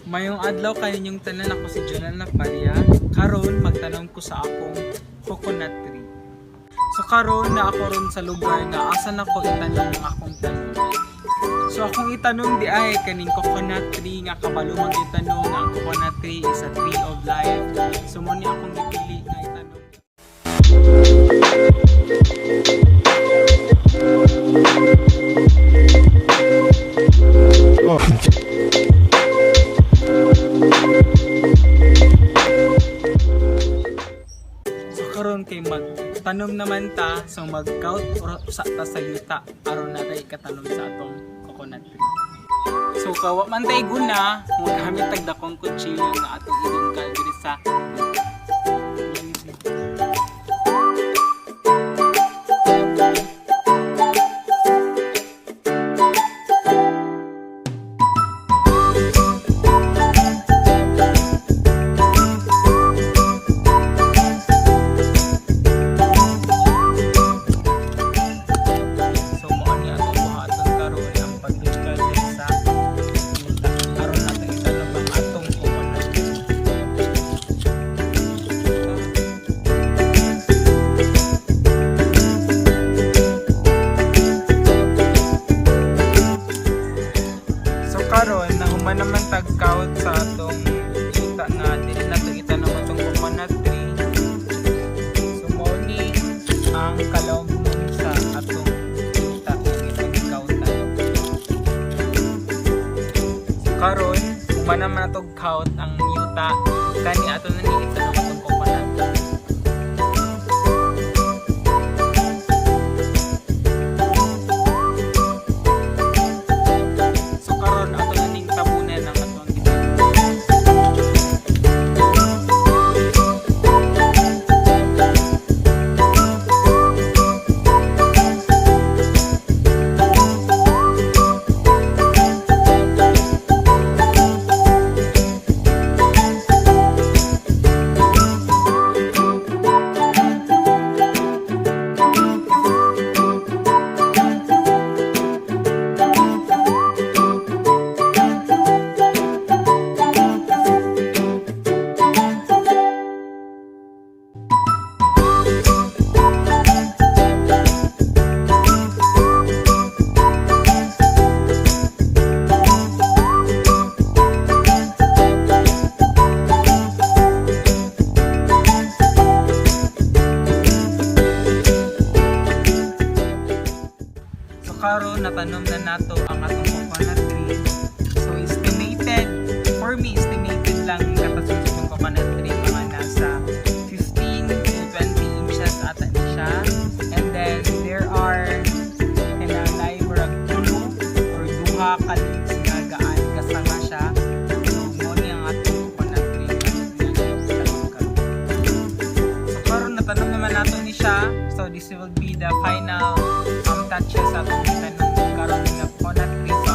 Mayong adlaw kaninyong tanan, ako si Jonel Maria. Karon magtanom ko sa akong coconut tree. So karon na ako ron sa lugar nga asa na ko itanong ang akong tanom. So akong itanong di ay kaning coconut tree nga kabalo man itanong nga ang coconut tree is a tree of life. So mo ni akong gipili nga itanong. Karon kay magtanom naman ta, so mag-count or sa yuta aron na tay katanom sa atong coconut tree. So kawa man tay guna, mo gamit tag dakong kutsilyo nga atong idungkal diri sa karon na human naman tag-count sa atong yuta nga dili na to itanong atong coconut tree. So mo ni ang kalawon sa atong yuta nga itong-count na. So karon human naman atong count ang yuta kani ato na ni itanong atong coconut tree. Karon natanom na nato ang atong coconut tree. So estimated lang kapasok sa coconut tree mga nasa 15 to 20 inches ata ni siya. And then there are kinalay murag tulo or duha ka leaves nga gaan kasama siya. So mo ni ang atong coconut tree. So karon natanom naman nato ni siya. So this will be the final touches sa atong tanong karon nga coconut tree.